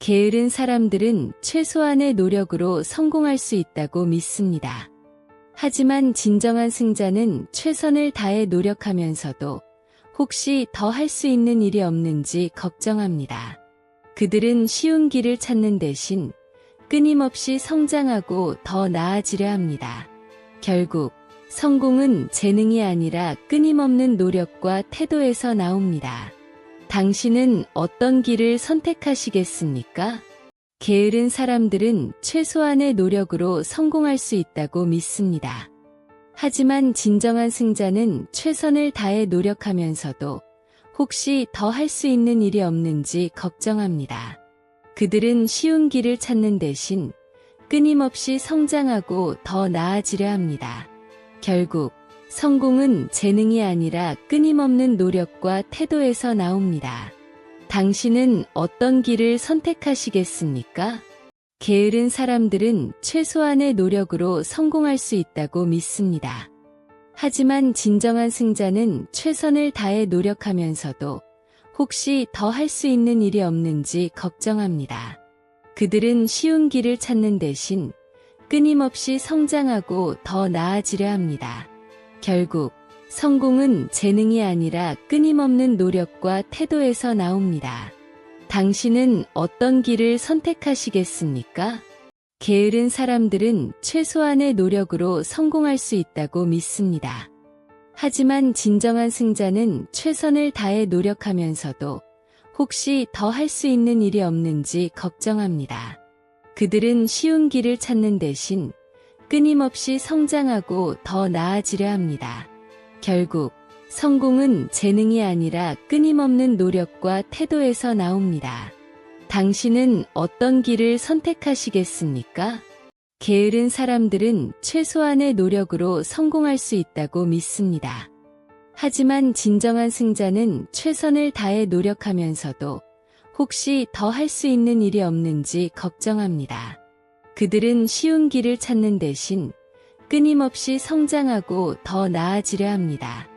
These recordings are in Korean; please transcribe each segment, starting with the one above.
게으른 사람들은 최소한의 노력으로 성공할 수 있다고 믿습니다. 하지만 진정한 승자는 최선을 다해 노력하면서도 혹시 더 할 수 있는 일이 없는지 걱정합니다. 그들은 쉬운 길을 찾는 대신 끊임없이 성장하고 더 나아지려 합니다. 결국 성공은 재능이 아니라 끊임없는 노력과 태도에서 나옵니다. 당신은 어떤 길을 선택하시겠습니까? 게으른 사람들은 최소한의 노력으로 성공할 수 있다고 믿습니다. 하지만 진정한 승자는 최선을 다해 노력하면서도 혹시 더 할 수 있는 일이 없는지 걱정합니다. 그들은 쉬운 길을 찾는 대신 끊임없이 성장하고 더 나아지려 합니다. 결국 성공은 재능이 아니라 끊임없는 노력과 태도에서 나옵니다. 당신은 어떤 길을 선택하시겠습니까? 게으른 사람들은 최소한의 노력으로 성공할 수 있다고 믿습니다. 하지만 진정한 승자는 최선을 다해 노력하면서도 혹시 더 할 수 있는 일이 없는지 걱정합니다. 그들은 쉬운 길을 찾는 대신 끊임없이 성장하고 더 나아지려 합니다. 결국 성공은 재능이 아니라 끊임없는 노력과 태도에서 나옵니다. 당신은 어떤 길을 선택하시겠습니까? 게으른 사람들은 최소한의 노력으로 성공할 수 있다고 믿습니다. 하지만 진정한 승자는 최선을 다해 노력하면서도 혹시 더 할 수 있는 일이 없는지 걱정합니다. 그들은 쉬운 길을 찾는 대신 끊임없이 성장하고 더 나아지려 합니다. 결국 성공은 재능이 아니라 끊임없는 노력과 태도에서 나옵니다. 당신은 어떤 길을 선택하시겠습니까? 게으른 사람들은 최소한의 노력으로 성공할 수 있다고 믿습니다. 하지만 진정한 승자는 최선을 다해 노력하면서도 혹시 더 할 수 있는 일이 없는지 걱정합니다. 그들은 쉬운 길을 찾는 대신 끊임없이 성장하고 더 나아지려 합니다.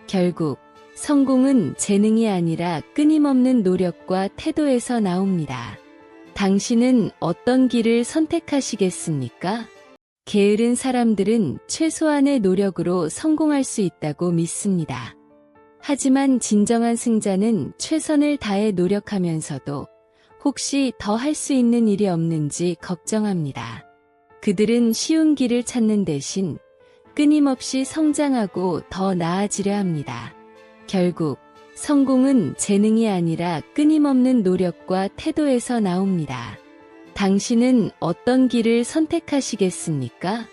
결국 성공은 재능이 아니라 끊임없는 노력과 태도에서 나옵니다. 당신은 어떤 길을 선택하시겠습니까? 게으른 사람들은 최소한의 노력으로 성공할 수 있다고 믿습니다. 하지만 진정한 승자는 최선을 다해 노력하면서도 혹시 더 할 수 있는 일이 없는지 걱정합니다. 그들은 쉬운 길을 찾는 대신 끊임없이 성장하고 더 나아지려 합니다. 결국 성공은 재능이 아니라 끊임없는 노력과 태도에서 나옵니다. 당신은 어떤 길을 선택하시겠습니까?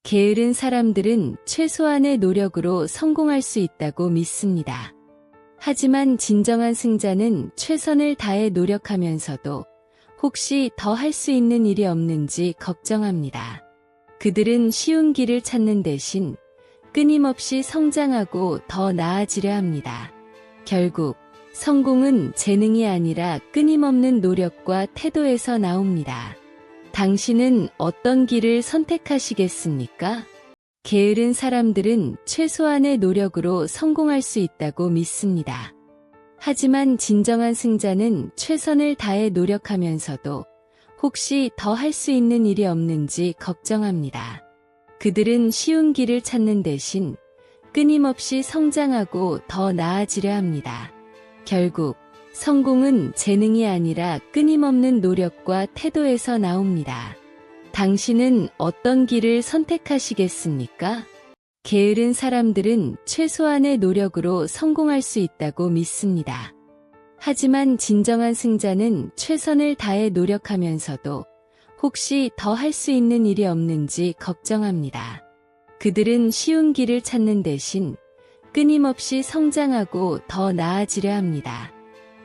게으른 사람들은 최소한의 노력으로 성공할 수 있다고 믿습니다. 하지만 진정한 승자는 최선을 다해 노력하면서도 혹시 더 할 수 있는 일이 없는지 걱정합니다. 그들은 쉬운 길을 찾는 대신 끊임없이 성장하고 더 나아지려 합니다. 결국 성공은 재능이 아니라 끊임없는 노력과 태도에서 나옵니다. 당신은 어떤 길을 선택하시겠습니까? 게으른 사람들은 최소한의 노력으로 성공할 수 있다고 믿습니다. 하지만 진정한 승자는 최선을 다해 노력하면서도 혹시 더 할 수 있는 일이 없는지 걱정합니다. 그들은 쉬운 길을 찾는 대신 끊임없이 성장하고 더 나아지려 합니다. 결국 성공은 재능이 아니라 끊임없는 노력과 태도에서 나옵니다. 당신은 어떤 길을 선택하시겠습니까? 게으른 사람들은 최소한의 노력으로 성공할 수 있다고 믿습니다. 하지만 진정한 승자는 최선을 다해 노력하면서도 혹시 더 할 수 있는 일이 없는지 걱정합니다. 그들은 쉬운 길을 찾는 대신 끊임없이 성장하고 더 나아지려 합니다.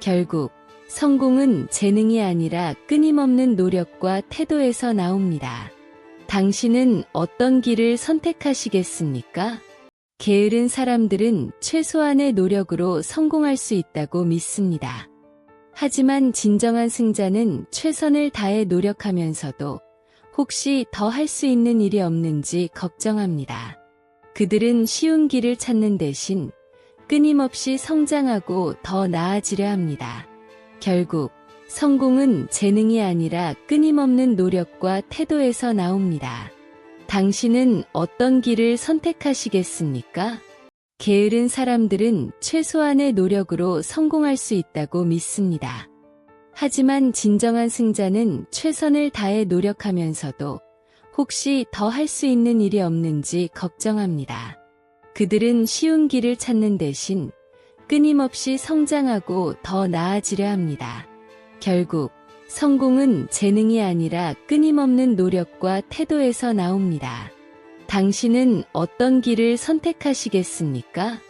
결국 성공은 재능이 아니라 끊임없는 노력과 태도에서 나옵니다. 당신은 어떤 길을 선택하시겠습니까? 게으른 사람들은 최소한의 노력으로 성공할 수 있다고 믿습니다. 하지만 진정한 승자는 최선을 다해 노력하면서도 혹시 더 할 수 있는 일이 없는지 걱정합니다. 그들은 쉬운 길을 찾는 대신 끊임없이 성장하고 더 나아지려 합니다. 결국 성공은 재능이 아니라 끊임없는 노력과 태도에서 나옵니다. 당신은 어떤 길을 선택하시겠습니까? 게으른 사람들은 최소한의 노력으로 성공할 수 있다고 믿습니다. 하지만 진정한 승자는 최선을 다해 노력하면서도 혹시 더 할 수 있는 일이 없는지 걱정합니다. 그들은 쉬운 길을 찾는 대신 끊임없이 성장하고 더 나아지려 합니다. 결국 성공은 재능이 아니라 끊임없는 노력과 태도에서 나옵니다. 당신은 어떤 길을 선택하시겠습니까?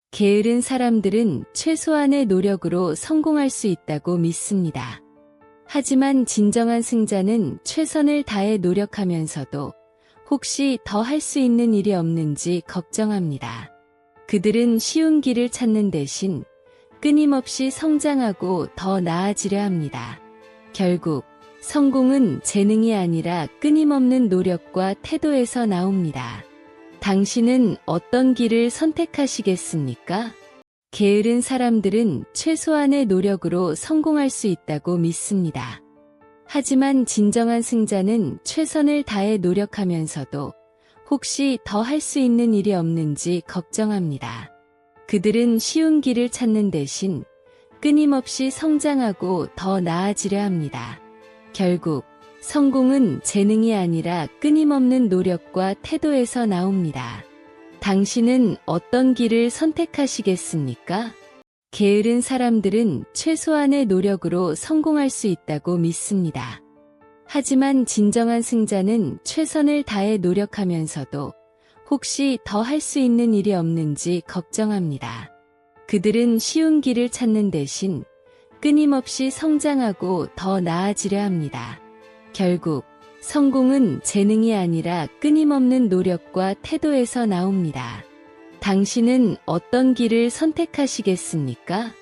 게으른 사람들은 최소한의 노력으로 성공할 수 있다고 믿습니다. 하지만 진정한 승자는 최선을 다해 노력하면서도 혹시 더 할 수 있는 일이 없는지 걱정합니다. 그들은 쉬운 길을 찾는 대신 끊임없이 성장하고 더 나아지려 합니다. 결국 성공은 재능이 아니라 끊임없는 노력과 태도에서 나옵니다. 당신은 어떤 길을 선택하시겠습니까? 게으른 사람들은 최소한의 노력으로 성공할 수 있다고 믿습니다. 하지만 진정한 승자는 최선을 다해 노력하면서도 혹시 더 할 수 있는 일이 없는지 걱정합니다. 그들은 쉬운 길을 찾는 대신 끊임없이 성장하고 더 나아지려 합니다. 결국 성공은 재능이 아니라 끊임없는 노력과 태도에서 나옵니다. 당신은 어떤 길을 선택하시겠습니까? 게으른 사람들은 최소한의 노력으로 성공할 수 있다고 믿습니다. 하지만 진정한 승자는 최선을 다해 노력하면서도 혹시 더 할 수 있는 일이 없는지 걱정합니다. 그들은 쉬운 길을 찾는 대신 끊임없이 성장하고 더 나아지려 합니다. 결국 성공은 재능이 아니라 끊임없는 노력과 태도에서 나옵니다. 당신은 어떤 길을 선택하시겠습니까?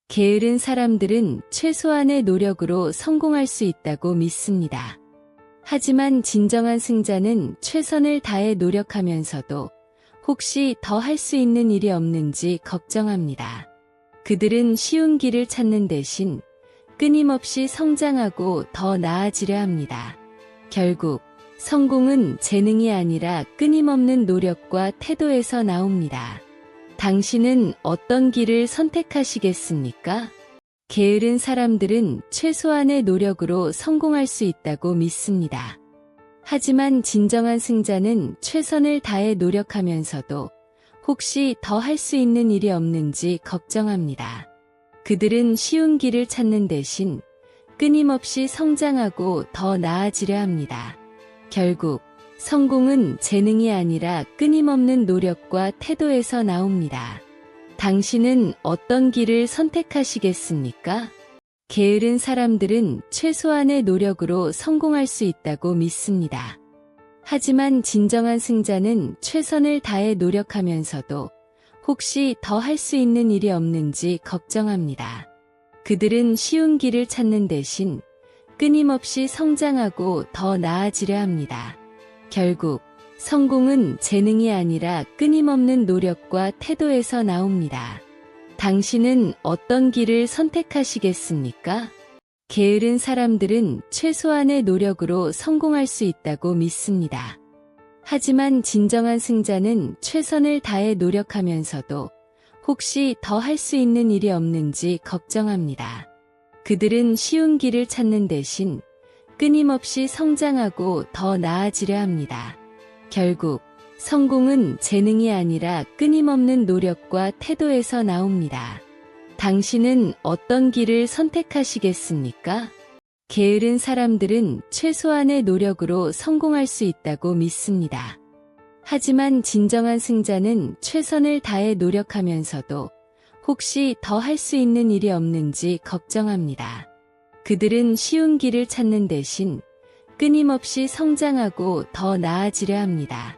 게으른 사람들은 최소한의 노력으로 성공할 수 있다고 믿습니다. 하지만 진정한 승자는 최선을 다해 노력하면서도 혹시 더 할 수 있는 일이 없는지 걱정합니다. 그들은 쉬운 길을 찾는 대신 끊임없이 성장하고 더 나아지려 합니다. 결국 성공은 재능이 아니라 끊임없는 노력과 태도에서 나옵니다. 당신은 어떤 길을 선택하시겠습니까? 게으른 사람들은 최소한의 노력으로 성공할 수 있다고 믿습니다. 하지만 진정한 승자는 최선을 다해 노력하면서도 혹시 더 할 수 있는 일이 없는지 걱정합니다. 그들은 쉬운 길을 찾는 대신 끊임없이 성장하고 더 나아지려 합니다. 결국 성공은 재능이 아니라 끊임없는 노력과 태도에서 나옵니다. 당신은 어떤 길을 선택하시겠습니까? 게으른 사람들은 최소한의 노력으로 성공할 수 있다고 믿습니다. 하지만 진정한 승자는 최선을 다해 노력하면서도 혹시 더 할 수 있는 일이 없는지 걱정합니다. 그들은 쉬운 길을 찾는 대신 끊임없이 성장하고 더 나아지려 합니다. 결국 성공은 재능이 아니라 끊임없는 노력과 태도에서 나옵니다. 당신은 어떤 길을 선택하시겠습니까? 게으른 사람들은 최소한의 노력으로 성공할 수 있다고 믿습니다. 하지만 진정한 승자는 최선을 다해 노력하면서도 혹시 더 할 수 있는 일이 없는지 걱정합니다. 그들은 쉬운 길을 찾는 대신 끊임없이 성장하고 더 나아지려 합니다. 결국 성공은 재능이 아니라 끊임없는 노력과 태도에서 나옵니다. 당신은 어떤 길을 선택하시겠습니까? 게으른 사람들은 최소한의 노력으로 성공할 수 있다고 믿습니다. 하지만 진정한 승자는 최선을 다해 노력하면서도 혹시 더 할 수 있는 일이 없는지 걱정합니다. 그들은 쉬운 길을 찾는 대신 끊임없이 성장하고 더 나아지려 합니다.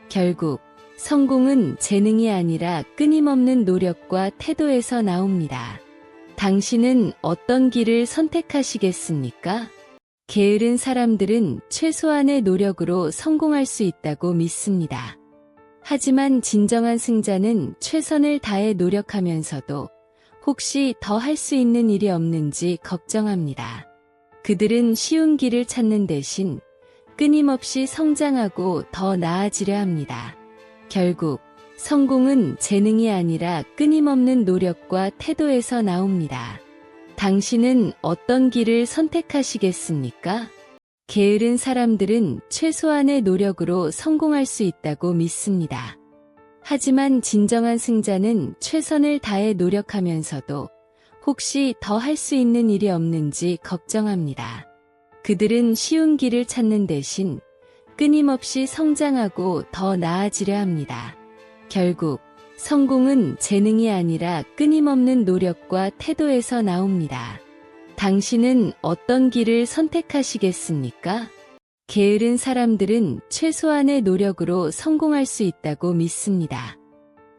결국 성공은 재능이 아니라 끊임없는 노력과 태도에서 나옵니다. 당신은 어떤 길을 선택하시겠습니까? 게으른 사람들은 최소한의 노력으로 성공할 수 있다고 믿습니다. 하지만 진정한 승자는 최선을 다해 노력하면서도 혹시 더 할 수 있는 일이 없는지 걱정합니다. 그들은 쉬운 길을 찾는 대신 끊임없이 성장하고 더 나아지려 합니다. 결국 성공은 재능이 아니라 끊임없는 노력과 태도에서 나옵니다. 당신은 어떤 길을 선택하시겠습니까? 게으른 사람들은 최소한의 노력으로 성공할 수 있다고 믿습니다. 하지만 진정한 승자는 최선을 다해 노력하면서도 혹시 더 할 수 있는 일이 없는지 걱정합니다. 그들은 쉬운 길을 찾는 대신 끊임없이 성장하고 더 나아지려 합니다. 결국 성공은 재능이 아니라 끊임없는 노력과 태도에서 나옵니다. 당신은 어떤 길을 선택하시겠습니까? 게으른 사람들은 최소한의 노력으로 성공할 수 있다고 믿습니다.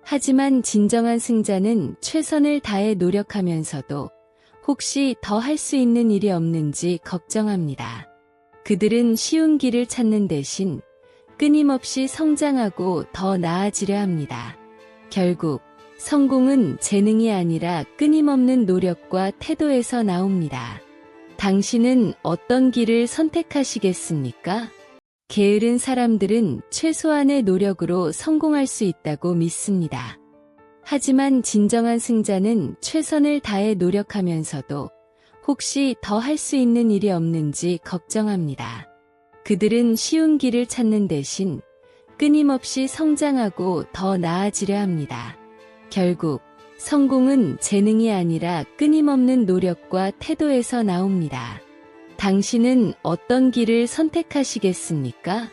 하지만 진정한 승자는 최선을 다해 노력하면서도 혹시 더 할 수 있는 일이 없는지 걱정합니다. 그들은 쉬운 길을 찾는 대신 끊임없이 성장하고 더 나아지려 합니다. 결국 성공은 재능이 아니라 끊임없는 노력과 태도에서 나옵니다. 당신은 어떤 길을 선택하시겠습니까? 게으른 사람들은 최소한의 노력으로 성공할 수 있다고 믿습니다. 하지만 진정한 승자는 최선을 다해 노력하면서도 혹시 더 할 수 있는 일이 없는지 걱정합니다. 그들은 쉬운 길을 찾는 대신 끊임없이 성장하고 더 나아지려 합니다. 결국 성공은 재능이 아니라 끊임없는 노력과 태도에서 나옵니다. 당신은 어떤 길을 선택하시겠습니까?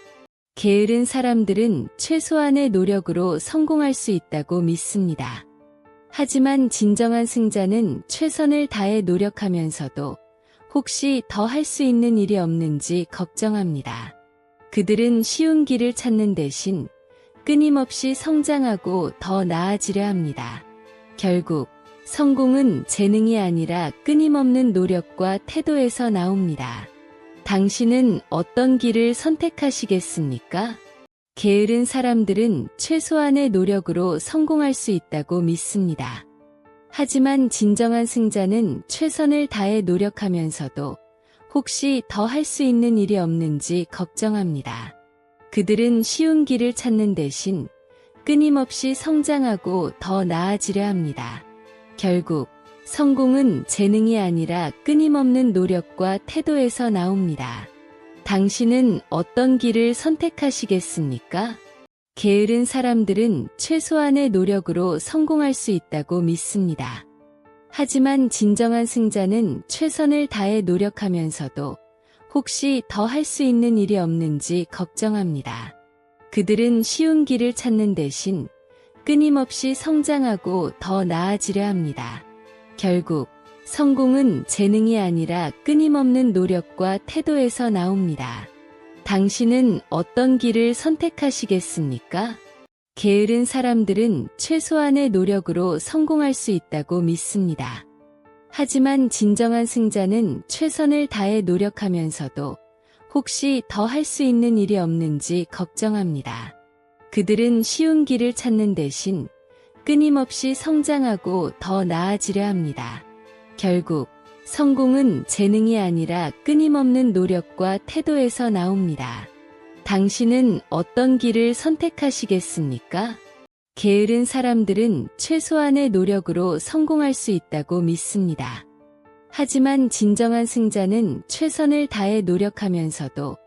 게으른 사람들은 최소한의 노력으로 성공할 수 있다고 믿습니다. 하지만 진정한 승자는 최선을 다해 노력하면서도 혹시 더 할 수 있는 일이 없는지 걱정합니다. 그들은 쉬운 길을 찾는 대신 끊임없이 성장하고 더 나아지려 합니다. 결국 성공은 재능이 아니라 끊임없는 노력과 태도에서 나옵니다. 당신은 어떤 길을 선택하시겠습니까? 게으른 사람들은 최소한의 노력으로 성공할 수 있다고 믿습니다. 하지만 진정한 승자는 최선을 다해 노력하면서도 혹시 더 할 수 있는 일이 없는지 걱정합니다. 그들은 쉬운 길을 찾는 대신 끊임없이 성장하고 더 나아지려 합니다. 결국 성공은 재능이 아니라 끊임없는 노력과 태도에서 나옵니다. 당신은 어떤 길을 선택하시겠습니까? 게으른 사람들은 최소한의 노력으로 성공할 수 있다고 믿습니다. 하지만 진정한 승자는 최선을 다해 노력하면서도 혹시 더 할 수 있는 일이 없는지 걱정합니다. 그들은 쉬운 길을 찾는 대신 끊임없이 성장하고 더 나아지려 합니다. 결국 성공은 재능이 아니라 끊임없는 노력과 태도에서 나옵니다. 당신은 어떤 길을 선택하시겠습니까? 게으른 사람들은 최소한의 노력으로 성공할 수 있다고 믿습니다. 하지만 진정한 승자는 최선을 다해 노력하면서도 혹시 더 할 수 있는 일이 없는지 걱정합니다. 그들은 쉬운 길을 찾는 대신 끊임없이 성장하고 더 나아지려 합니다. 결국 성공은 재능이 아니라 끊임없는 노력과 태도에서 나옵니다. 당신은 어떤 길을 선택하시겠습니까? 게으른 사람들은 최소한의 노력으로 성공할 수 있다고 믿습니다. 하지만 진정한 승자는 최선을 다해 노력하면서도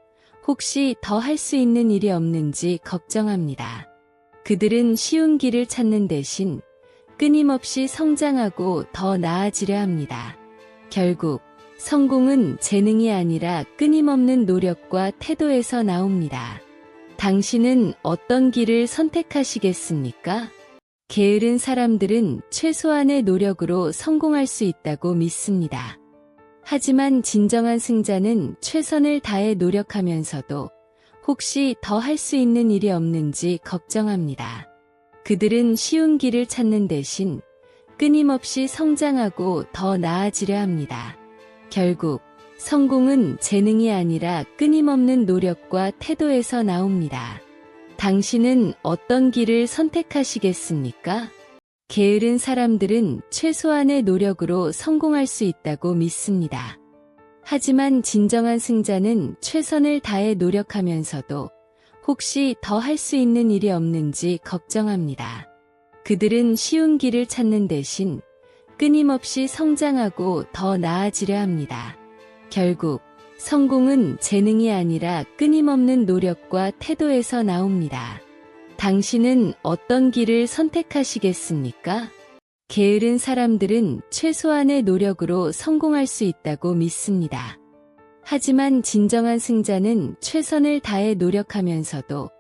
혹시 더 할 수 있는 일이 없는지 걱정합니다. 그들은 쉬운 길을 찾는 대신 끊임없이 성장하고 더 나아지려 합니다. 결국 성공은 재능이 아니라 끊임없는 노력과 태도에서 나옵니다. 당신은 어떤 길을 선택하시겠습니까? 게으른 사람들은 최소한의 노력으로 성공할 수 있다고 믿습니다. 하지만 진정한 승자는 최선을 다해 노력하면서도 혹시 더 할 수 있는 일이 없는지 걱정합니다. 그들은 쉬운 길을 찾는 대신 끊임없이 성장하고 더 나아지려 합니다. 결국 성공은 재능이 아니라 끊임없는 노력과 태도에서 나옵니다. 당신은 어떤 길을 선택하시겠습니까? 게으른 사람들은 최소한의 노력으로 성공할 수 있다고 믿습니다. 하지만 진정한 승자는 최선을 다해 노력하면서도 혹시 더 할 수 있는 일이 없는지 걱정합니다. 그들은 쉬운 길을 찾는 대신 끊임없이 성장하고 더 나아지려 합니다. 결국 성공은 재능이 아니라 끊임없는 노력과 태도에서 나옵니다. 당신은 어떤 길을 선택하시겠습니까? 게으른 사람들은 최소한의 노력으로 성공할 수 있다고 믿습니다. 하지만 진정한 승자는 최선을 다해 노력하면서도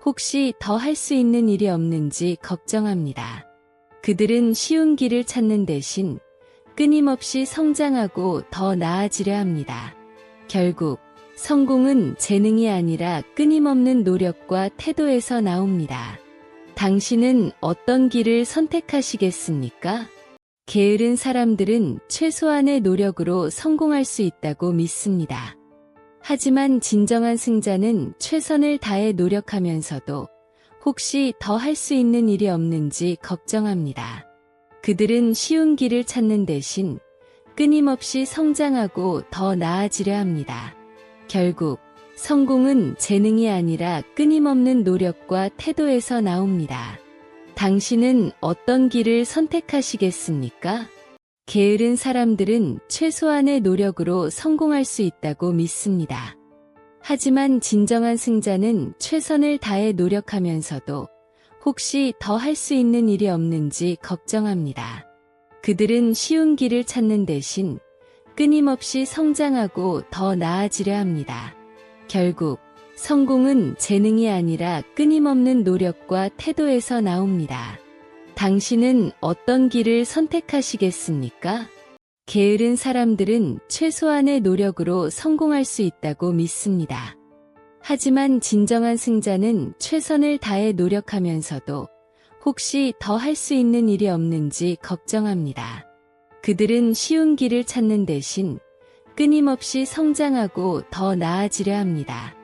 혹시 더 할 수 있는 일이 없는지 걱정합니다. 그들은 쉬운 길을 찾는 대신 끊임없이 성장하고 더 나아지려 합니다. 결국 성공은 재능이 아니라 끊임없는 노력과 태도에서 나옵니다. 당신은 어떤 길을 선택하시겠습니까? 게으른 사람들은 최소한의 노력으로 성공할 수 있다고 믿습니다. 하지만 진정한 승자는 최선을 다해 노력하면서도 혹시 더 할 수 있는 일이 없는지 걱정합니다. 그들은 쉬운 길을 찾는 대신 끊임없이 성장하고 더 나아지려 합니다. 결국 성공은 재능이 아니라 끊임없는 노력과 태도에서 나옵니다. 당신은 어떤 길을 선택하시겠습니까? 게으른 사람들은 최소한의 노력으로 성공할 수 있다고 믿습니다. 하지만 진정한 승자는 최선을 다해 노력하면서도 혹시 더 할 수 있는 일이 없는지 걱정합니다. 그들은 쉬운 길을 찾는 대신 끊임없이 성장하고 더 나아지려 합니다. 결국 성공은 재능이 아니라 끊임없는 노력과 태도에서 나옵니다. 당신은 어떤 길을 선택하시겠습니까? 게으른 사람들은 최소한의 노력으로 성공할 수 있다고 믿습니다. 하지만 진정한 승자는 최선을 다해 노력하면서도 혹시 더 할 수 있는 일이 없는지 걱정합니다. 그들은 쉬운 길을 찾는 대신 끊임없이 성장하고 더 나아지려 합니다.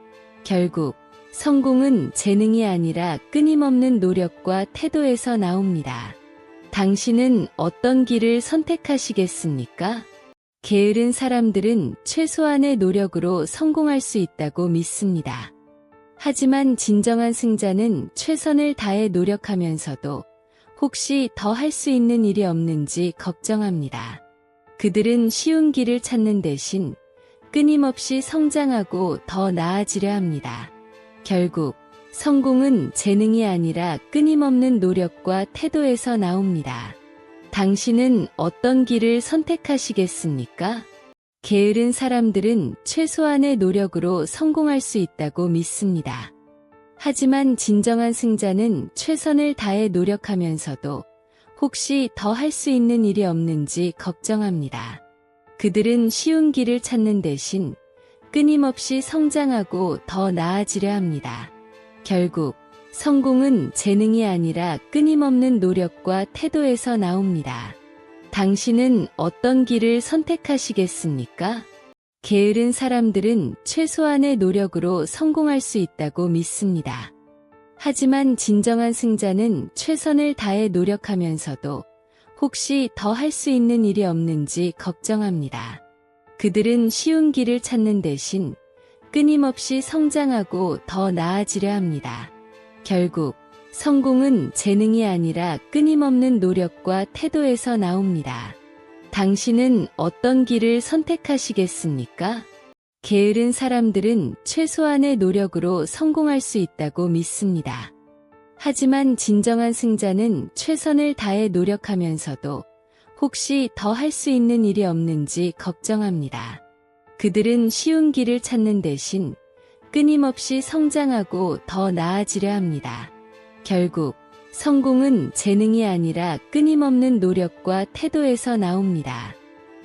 결국 성공은 재능이 아니라 끊임없는 노력과 태도에서 나옵니다. 당신은 어떤 길을 선택하시겠습니까? 게으른 사람들은 최소한의 노력으로 성공할 수 있다고 믿습니다. 하지만 진정한 승자는 최선을 다해 노력하면서도 혹시 더 할 수 있는 일이 없는지 걱정합니다. 그들은 쉬운 길을 찾는 대신 끊임없이 성장하고 더 나아지려 합니다. 결국 성공은 재능이 아니라 끊임없는 노력과 태도에서 나옵니다. 당신은 어떤 길을 선택하시겠습니까? 게으른 사람들은 최소한의 노력으로 성공할 수 있다고 믿습니다. 하지만 진정한 승자는 최선을 다해 노력하면서도 혹시 더 할 수 있는 일이 없는지 걱정합니다. 그들은 쉬운 길을 찾는 대신 끊임없이 성장하고 더 나아지려 합니다. 결국 성공은 재능이 아니라 끊임없는 노력과 태도에서 나옵니다. 당신은 어떤 길을 선택하시겠습니까? 게으른 사람들은 최소한의 노력으로 성공할 수 있다고 믿습니다. 하지만 진정한 승자는 최선을 다해 노력하면서도 혹시 더 할 수 있는 일이 없는지 걱정합니다. 그들은 쉬운 길을 찾는 대신 끊임없이 성장하고 더 나아지려 합니다. 결국 성공은 재능이 아니라 끊임없는 노력과 태도에서 나옵니다. 당신은 어떤 길을 선택하시겠습니까? 게으른 사람들은 최소한의 노력으로 성공할 수 있다고 믿습니다. 하지만 진정한 승자는 최선을 다해 노력하면서도 혹시 더 할 수 있는 일이 없는지 걱정합니다. 그들은 쉬운 길을 찾는 대신 끊임없이 성장하고 더 나아지려 합니다. 결국 성공은 재능이 아니라 끊임없는 노력과 태도에서 나옵니다.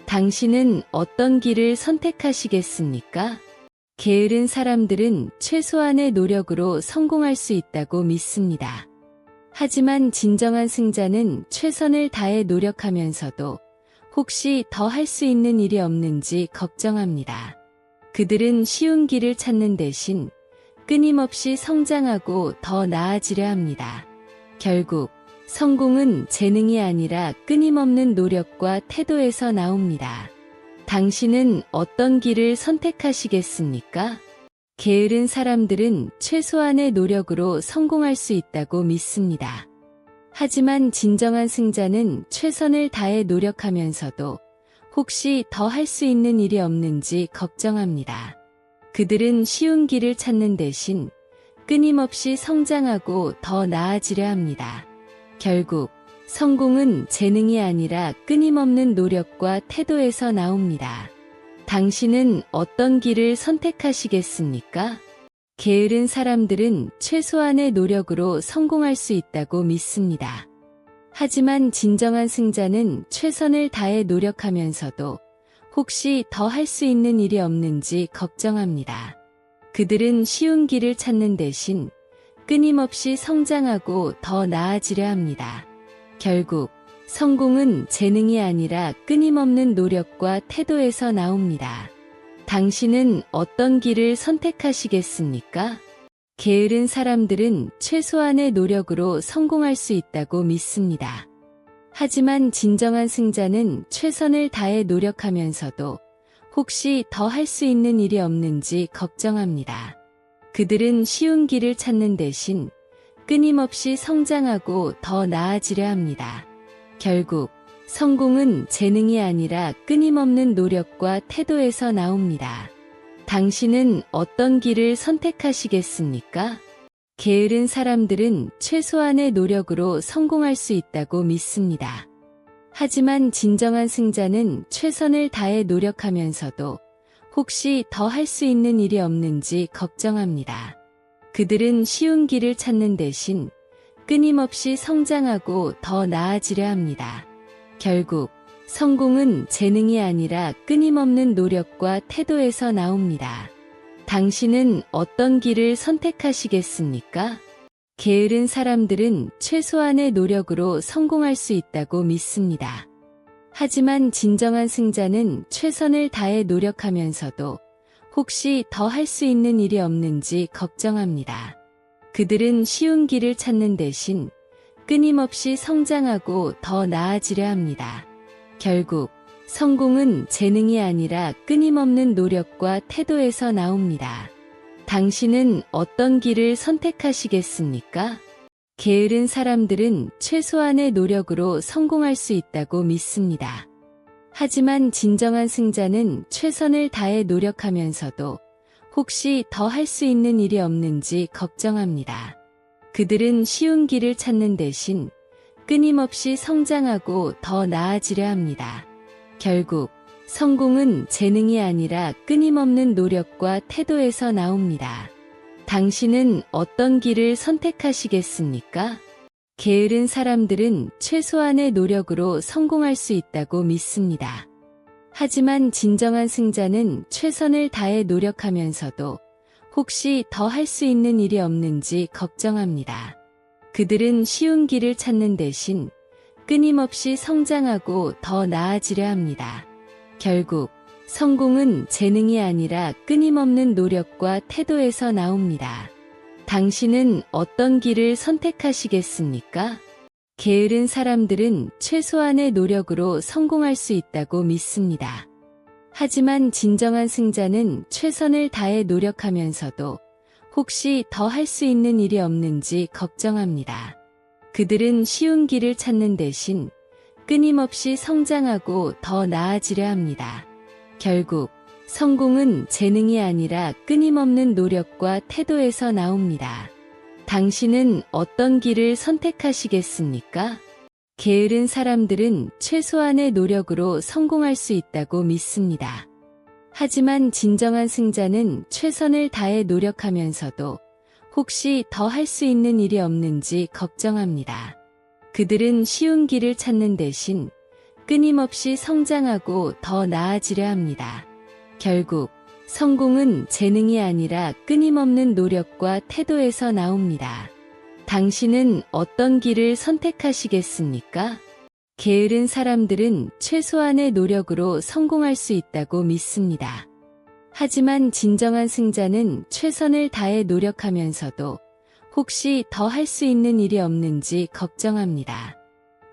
당신은 어떤 길을 선택하시겠습니까? 게으른 사람들은 최소한의 노력으로 성공할 수 있다고 믿습니다. 하지만 진정한 승자는 최선을 다해 노력하면서도 혹시 더 할 수 있는 일이 없는지 걱정합니다. 그들은 쉬운 길을 찾는 대신 끊임없이 성장하고 더 나아지려 합니다. 결국 성공은 재능이 아니라 끊임없는 노력과 태도에서 나옵니다. 당신은 어떤 길을 선택하시겠습니까? 게으른 사람들은 최소한의 노력으로 성공할 수 있다고 믿습니다. 하지만 진정한 승자는 최선을 다해 노력하면서도 혹시 더 할 수 있는 일이 없는지 걱정합니다. 그들은 쉬운 길을 찾는 대신 끊임없이 성장하고 더 나아지려 합니다. 결국 성공은 재능이 아니라 끊임없는 노력과 태도에서 나옵니다. 당신은 어떤 길을 선택하시겠습니까? 게으른 사람들은 최소한의 노력으로 성공할 수 있다고 믿습니다. 하지만 진정한 승자는 최선을 다해 노력하면서도 혹시 더 할 수 있는 일이 없는지 걱정합니다. 그들은 쉬운 길을 찾는 대신 끊임없이 성장하고 더 나아지려 합니다. 결국 성공은 재능이 아니라 끊임없는 노력과 태도에서 나옵니다. 당신은 어떤 길을 선택하시겠습니까? 게으른 사람들은 최소한의 노력으로 성공할 수 있다고 믿습니다. 하지만 진정한 승자는 최선을 다해 노력하면서도 혹시 더 할 수 있는 일이 없는지 걱정합니다. 그들은 쉬운 길을 찾는 대신 끊임없이 성장하고 더 나아지려 합니다. 결국 성공은 재능이 아니라 끊임없는 노력과 태도에서 나옵니다. 당신은 어떤 길을 선택하시겠습니까? 게으른 사람들은 최소한의 노력으로 성공할 수 있다고 믿습니다. 하지만 진정한 승자는 최선을 다해 노력하면서도 혹시 더 할 수 있는 일이 없는지 걱정합니다. 그들은 쉬운 길을 찾는 대신 끊임없이 성장하고 더 나아지려 합니다. 결국 성공은 재능이 아니라 끊임없는 노력과 태도에서 나옵니다. 당신은 어떤 길을 선택하시겠습니까? 게으른 사람들은 최소한의 노력으로 성공할 수 있다고 믿습니다. 하지만 진정한 승자는 최선을 다해 노력하면서도 혹시 더 할 수 있는 일이 없는지 걱정합니다. 그들은 쉬운 길을 찾는 대신 끊임없이 성장하고 더 나아지려 합니다. 결국 성공은 재능이 아니라 끊임없는 노력과 태도에서 나옵니다. 당신은 어떤 길을 선택하시겠습니까? 게으른 사람들은 최소한의 노력으로 성공할 수 있다고 믿습니다. 하지만 진정한 승자는 최선을 다해 노력하면서도 혹시 더 할 수 있는 일이 없는지 걱정합니다. 그들은 쉬운 길을 찾는 대신 끊임없이 성장하고 더 나아지려 합니다. 결국 성공은 재능이 아니라 끊임없는 노력과 태도에서 나옵니다. 당신은 어떤 길을 선택하시겠습니까? 게으른 사람들은 최소한의 노력으로 성공할 수 있다고 믿습니다. 하지만 진정한 승자는 최선을 다해 노력하면서도 혹시 더 할 수 있는 일이 없는지 걱정합니다. 그들은 쉬운 길을 찾는 대신 끊임없이 성장하고 더 나아지려 합니다. 결국 성공은 재능이 아니라 끊임없는 노력과 태도에서 나옵니다. 당신은 어떤 길을 선택하시겠습니까? 게으른 사람들은 최소한의 노력으로 성공할 수 있다고 믿습니다. 하지만 진정한 승자는 최선을 다해 노력하면서도 혹시 더 할 수 있는 일이 없는지 걱정합니다. 그들은 쉬운 길을 찾는 대신 끊임없이 성장하고 더 나아지려 합니다. 결국 성공은 재능이 아니라 끊임없는 노력과 태도에서 나옵니다. 당신은 어떤 길을 선택하시겠습니까? 게으른 사람들은 최소한의 노력으로 성공할 수 있다고 믿습니다. 하지만 진정한 승자는 최선을 다해 노력하면서도 혹시 더 할 수 있는 일이 없는지 걱정합니다. 그들은 쉬운 길을 찾는 대신 끊임없이 성장하고 더 나아지려 합니다. 결국 성공은 재능이 아니라 끊임없는 노력과 태도에서 나옵니다. 당신은 어떤 길을 선택하시겠습니까? 게으른 사람들은 최소한의 노력으로 성공할 수 있다고 믿습니다. 하지만 진정한 승자는 최선을 다해 노력하면서도 혹시 더 할 수 있는 일이 없는지 걱정합니다.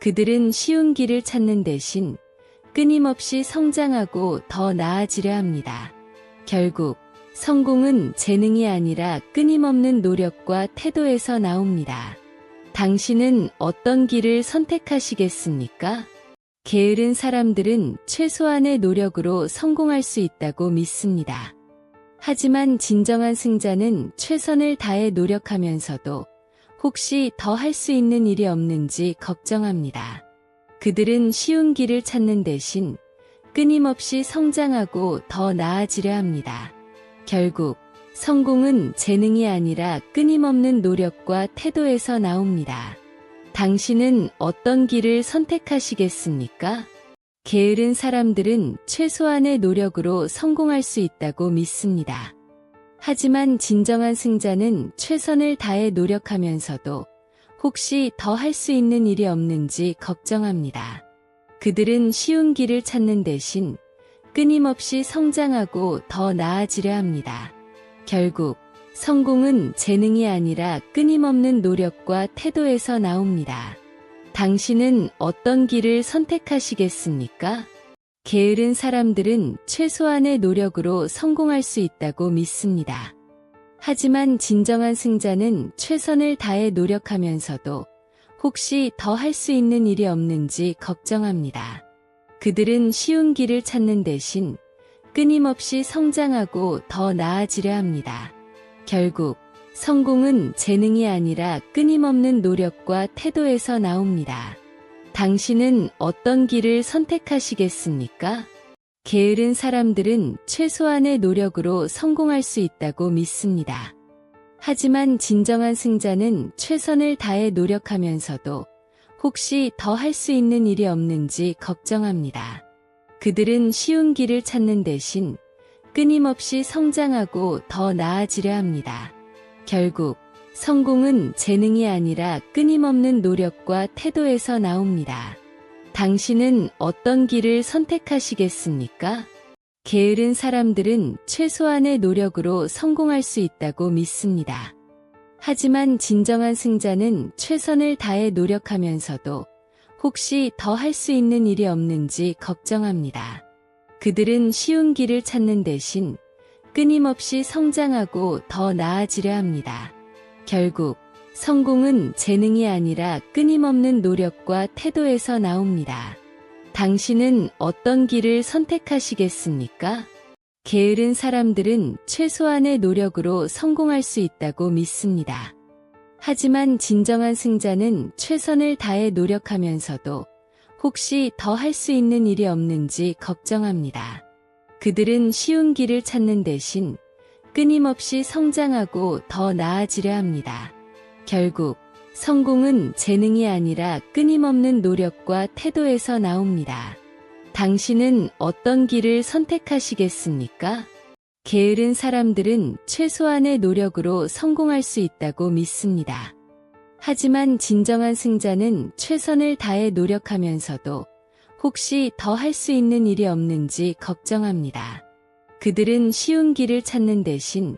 그들은 쉬운 길을 찾는 대신 끊임없이 성장하고 더 나아지려 합니다. 결국 성공은 재능이 아니라 끊임없는 노력과 태도에서 나옵니다. 당신은 어떤 길을 선택하시겠습니까? 게으른 사람들은 최소한의 노력으로 성공할 수 있다고 믿습니다. 하지만 진정한 승자는 최선을 다해 노력하면서도 혹시 더 할 수 있는 일이 없는지 걱정합니다. 그들은 쉬운 길을 찾는 대신 끊임없이 성장하고 더 나아지려 합니다. 결국 성공은 재능이 아니라 끊임없는 노력과 태도에서 나옵니다. 당신은 어떤 길을 선택하시겠습니까? 게으른 사람들은 최소한의 노력으로 성공할 수 있다고 믿습니다. 하지만 진정한 승자는 최선을 다해 노력하면서도 혹시 더 할 수 있는 일이 없는지 걱정합니다. 그들은 쉬운 길을 찾는 대신 끊임없이 성장하고 더 나아지려 합니다. 결국 성공은 재능이 아니라 끊임없는 노력과 태도에서 나옵니다. 당신은 어떤 길을 선택하시겠습니까? 게으른 사람들은 최소한의 노력으로 성공할 수 있다고 믿습니다. 하지만 진정한 승자는 최선을 다해 노력하면서도 혹시 더 할 수 있는 일이 없는지 걱정합니다. 그들은 쉬운 길을 찾는 대신 끊임없이 성장하고 더 나아지려 합니다. 결국 성공은 재능이 아니라 끊임없는 노력과 태도에서 나옵니다. 당신은 어떤 길을 선택하시겠습니까? 게으른 사람들은 최소한의 노력으로 성공할 수 있다고 믿습니다. 하지만 진정한 승자는 최선을 다해 노력하면서도 혹시 더 할 수 있는 일이 없는지 걱정합니다. 그들은 쉬운 길을 찾는 대신 끊임없이 성장하고 더 나아지려 합니다. 결국 성공은 재능이 아니라 끊임없는 노력과 태도에서 나옵니다. 당신은 어떤 길을 선택하시겠습니까? 게으른 사람들은 최소한의 노력으로 성공할 수 있다고 믿습니다. 하지만 진정한 승자는 최선을 다해 노력하면서도 혹시 더 할 수 있는 일이 없는지 걱정합니다. 그들은 쉬운 길을 찾는 대신 끊임없이 성장하고 더 나아지려 합니다. 결국 성공은 재능이 아니라 끊임없는 노력과 태도에서 나옵니다. 당신은 어떤 길을 선택하시겠습니까? 게으른 사람들은 최소한의 노력으로 성공할 수 있다고 믿습니다. 하지만 진정한 승자는 최선을 다해 노력하면서도 혹시 더 할 수 있는 일이 없는지 걱정합니다. 그들은 쉬운 길을 찾는 대신 끊임없이 성장하고 더 나아지려 합니다. 결국 성공은 재능이 아니라 끊임없는 노력과 태도에서 나옵니다. 당신은 어떤 길을 선택하시겠습니까? 게으른 사람들은 최소한의 노력으로 성공할 수 있다고 믿습니다. 하지만 진정한 승자는 최선을 다해 노력하면서도 혹시 더 할 수 있는 일이 없는지 걱정합니다. 그들은 쉬운 길을 찾는 대신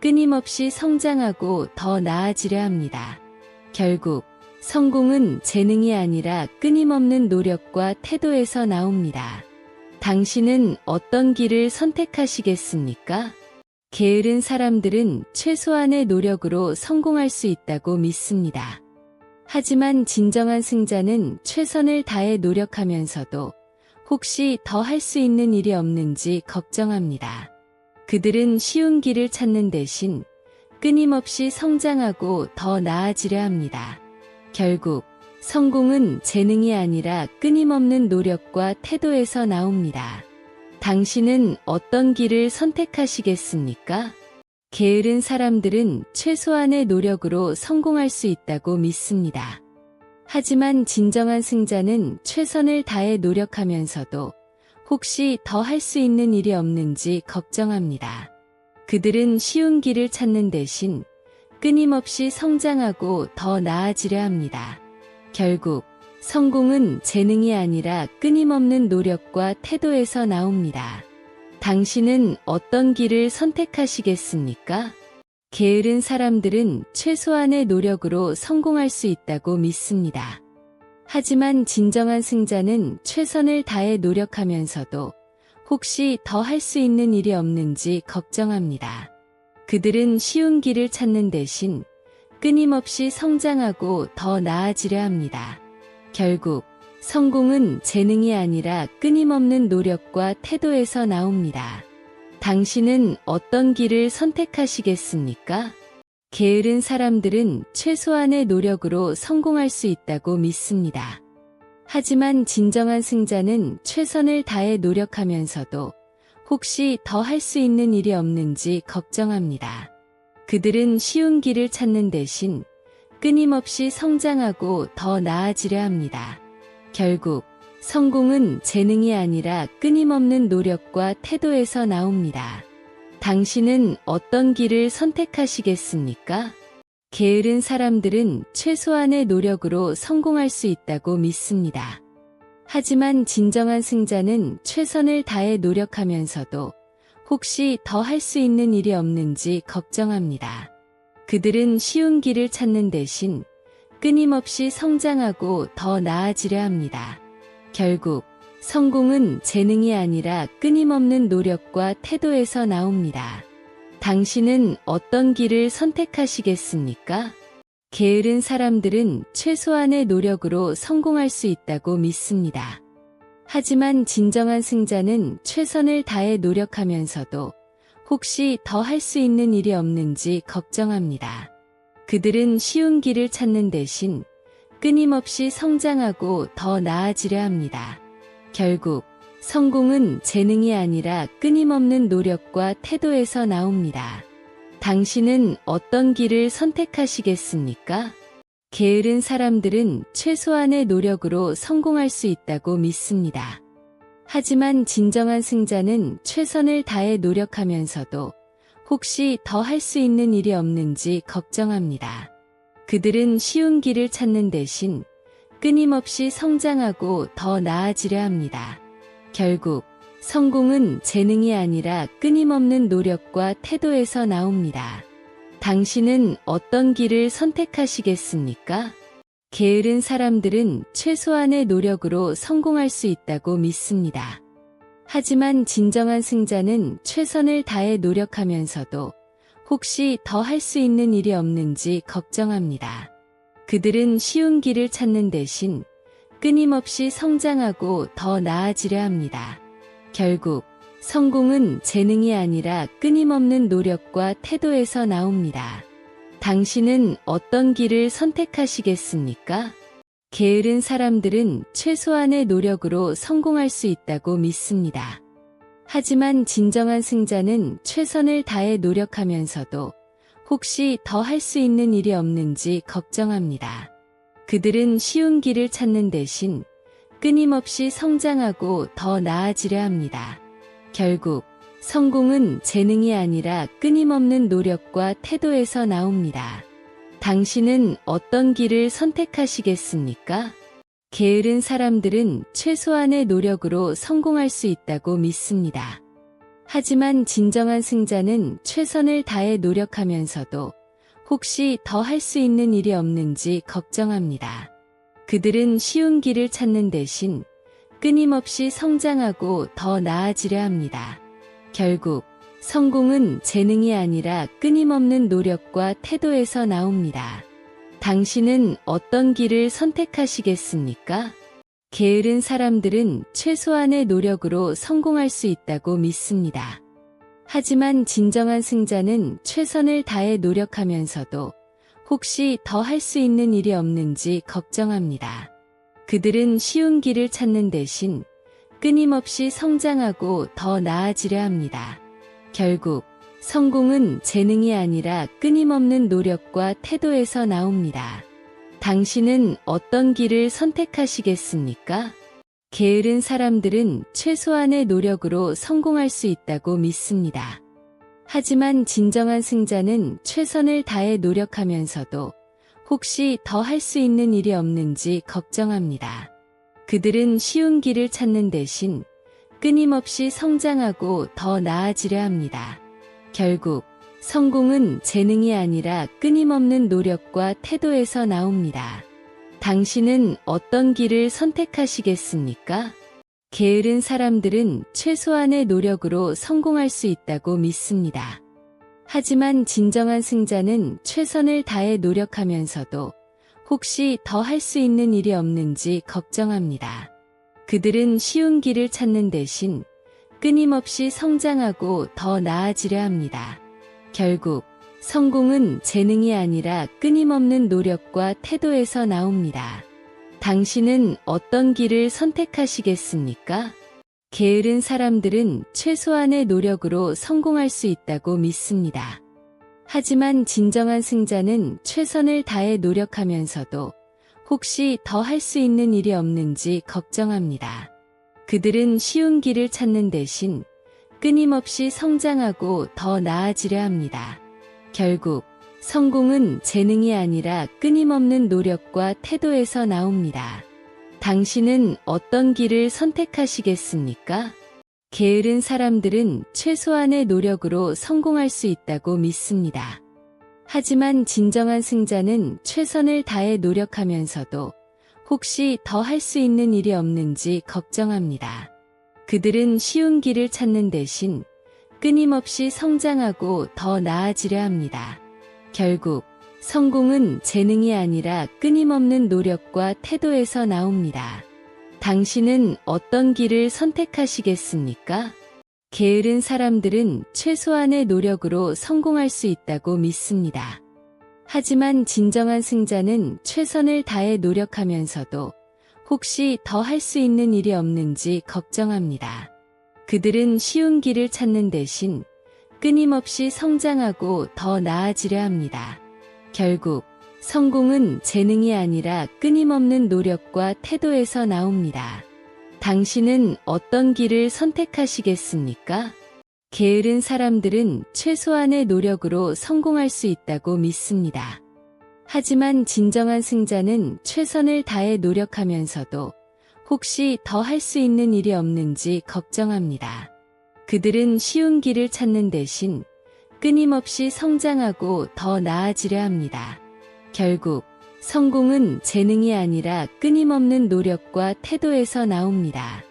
끊임없이 성장하고 더 나아지려 합니다. 결국 성공은 재능이 아니라 끊임없는 노력과 태도에서 나옵니다. 당신은 어떤 길을 선택하시겠습니까? 게으른 사람들은 최소한의 노력으로 성공할 수 있다고 믿습니다. 하지만 진정한 승자는 최선을 다해 노력하면서도 혹시 더 할 수 있는 일이 없는지 걱정합니다. 그들은 쉬운 길을 찾는 대신 끊임없이 성장하고 더 나아지려 합니다. 결국 성공은 재능이 아니라 끊임없는 노력과 태도에서 나옵니다. 당신은 어떤 길을 선택하시겠습니까? 게으른 사람들은 최소한의 노력으로 성공할 수 있다고 믿습니다. 하지만 진정한 승자는 최선을 다해 노력하면서도 혹시 더 할 수 있는 일이 없는지 걱정합니다. 그들은 쉬운 길을 찾는 대신 끊임없이 성장하고 더 나아지려 합니다. 결국 성공은 재능이 아니라 끊임없는 노력과 태도에서 나옵니다. 당신은 어떤 길을 선택하시겠습니까? 게으른 사람들은 최소한의 노력으로 성공할 수 있다고 믿습니다. 하지만 진정한 승자는 최선을 다해 노력하면서도 혹시 더 할 수 있는 일이 없는지 걱정합니다. 그들은 쉬운 길을 찾는 대신 끊임없이 성장하고 더 나아지려 합니다. 결국 성공은 재능이 아니라 끊임없는 노력과 태도에서 나옵니다. 당신은 어떤 길을 선택하시겠습니까? 게으른 사람들은 최소한의 노력으로 성공할 수 있다고 믿습니다. 하지만 진정한 승자는 최선을 다해 노력하면서도 혹시 더 할 수 있는 일이 없는지 걱정합니다. 그들은 쉬운 길을 찾는 대신 끊임없이 성장하고 더 나아지려 합니다. 결국 성공은 재능이 아니라 끊임없는 노력과 태도에서 나옵니다. 당신은 어떤 길을 선택하시겠습니까? 게으른 사람들은 최소한의 노력으로 성공할 수 있다고 믿습니다. 하지만 진정한 승자는 최선을 다해 노력하면서도 혹시 더 할 수 있는 일이 없는지 걱정합니다. 그들은 쉬운 길을 찾는 대신 끊임없이 성장하고 더 나아지려 합니다. 결국 성공은 재능이 아니라 끊임없는 노력과 태도에서 나옵니다. 당신은 어떤 길을 선택하시겠습니까? 게으른 사람들은 최소한의 노력으로 성공할 수 있다고 믿습니다. 하지만 진정한 승자는 최선을 다해 노력하면서도 혹시 더 할 수 있는 일이 없는지 걱정합니다. 그들은 쉬운 길을 찾는 대신 끊임없이 성장하고 더 나아지려 합니다. 결국 성공은 재능이 아니라 끊임없는 노력과 태도에서 나옵니다. 당신은 어떤 길을 선택하시겠습니까? 게으른 사람들은 최소한의 노력으로 성공할 수 있다고 믿습니다. 하지만 진정한 승자는 최선을 다해 노력하면서도 혹시 더 할 수 있는 일이 없는지 걱정합니다. 그들은 쉬운 길을 찾는 대신 끊임없이 성장하고 더 나아지려 합니다. 결국 성공은 재능이 아니라 끊임없는 노력과 태도에서 나옵니다. 당신은 어떤 길을 선택하시겠습니까? 게으른 사람들은 최소한의 노력으로 성공할 수 있다고 믿습니다. 하지만 진정한 승자는 최선을 다해 노력하면서도 혹시 더 할 수 있는 일이 없는지 걱정합니다. 그들은 쉬운 길을 찾는 대신 끊임없이 성장하고 더 나아지려 합니다. 결국 성공은 재능이 아니라 끊임없는 노력과 태도에서 나옵니다. 당신은 어떤 길을 선택하시겠습니까? 게으른 사람들은 최소한의 노력으로 성공할 수 있다고 믿습니다. 하지만 진정한 승자는 최선을 다해 노력하면서도 혹시 더 할 수 있는 일이 없는지 걱정합니다. 그들은 쉬운 길을 찾는 대신 끊임없이 성장하고 더 나아지려 합니다. 결국 성공은 재능이 아니라 끊임없는 노력과 태도에서 나옵니다. 당신은 어떤 길을 선택하시겠습니까? 게으른 사람들은 최소한의 노력으로 성공할 수 있다고 믿습니다. 하지만 진정한 승자는 최선을 다해 노력하면서도 혹시 더 할 수 있는 일이 없는지 걱정합니다. 그들은 쉬운 길을 찾는 대신 끊임없이 성장하고 더 나아지려 합니다. 결국 성공은 재능이 아니라 끊임없는 노력과 태도에서 나옵니다. 당신은 어떤 길을 선택하시겠습니까? 게으른 사람들은 최소한의 노력으로 성공할 수 있다고 믿습니다. 하지만 진정한 승자는 최선을 다해 노력하면서도 혹시 더 할 수 있는 일이 없는지 걱정합니다. 그들은 쉬운 길을 찾는 대신 끊임없이 성장하고 더 나아지려 합니다. 결국 성공은 재능이 아니라 끊임없는 노력과 태도에서 나옵니다. 당신은 어떤 길을 선택하시겠습니까? 게으른 사람들은 최소한의 노력으로 성공할 수 있다고 믿습니다. 하지만 진정한 승자는 최선을 다해 노력하면서도 혹시 더 할 수 있는 일이 없는지 걱정합니다. 그들은 쉬운 길을 찾는 대신 끊임없이 성장하고 더 나아지려 합니다. 결국 성공은 재능이 아니라 끊임없는 노력과 태도에서 나옵니다. 당신은 어떤 길을 선택하시겠습니까? 게으른 사람들은 최소한의 노력으로 성공할 수 있다고 믿습니다. 하지만 진정한 승자는 최선을 다해 노력하면서도 혹시 더 할 수 있는 일이 없는지 걱정합니다. 그들은 쉬운 길을 찾는 대신 끊임없이 성장하고 더 나아지려 합니다. 결국 성공은 재능이 아니라 끊임없는 노력과 태도에서 나옵니다. 당신은 어떤 길을 선택하시겠습니까? 게으른 사람들은 최소한의 노력으로 성공할 수 있다고 믿습니다. 하지만 진정한 승자는 최선을 다해 노력하면서도 혹시 더 할 수 있는 일이 없는지 걱정합니다. 그들은 쉬운 길을 찾는 대신 끊임없이 성장하고 더 나아지려 합니다. 결국 성공은 재능이 아니라 끊임없는 노력과 태도에서 나옵니다. 당신은 어떤 길을 선택하시겠습니까? 게으른 사람들은 최소한의 노력으로 성공할 수 있다고 믿습니다. 하지만 진정한 승자는 최선을 다해 노력하면서도 혹시 더 할 수 있는 일이 없는지 걱정합니다. 그들은 쉬운 길을 찾는 대신 끊임없이 성장하고 더 나아지려 합니다. 결국 성공은 재능이 아니라 끊임없는 노력과 태도에서 나옵니다. 당신은 어떤 길을 선택하시겠습니까? 게으른 사람들은 최소한의 노력으로 성공할 수 있다고 믿습니다. 하지만 진정한 승자는 최선을 다해 노력하면서도 혹시 더 할 수 있는 일이 없는지 걱정합니다. 그들은 쉬운 길을 찾는 대신 끊임없이 성장하고 더 나아지려 합니다. 결국 성공은 재능이 아니라 끊임없는 노력과 태도에서 나옵니다. 당신은 어떤 길을 선택하시겠습니까? 게으른 사람들은 최소한의 노력으로 성공할 수 있다고 믿습니다. 하지만 진정한 승자는 최선을 다해 노력하면서도 혹시 더 할 수 있는 일이 없는지 걱정합니다. 그들은 쉬운 길을 찾는 대신 끊임없이 성장하고 더 나아지려 합니다. 결국 성공은 재능이 아니라 끊임없는 노력과 태도에서 나옵니다.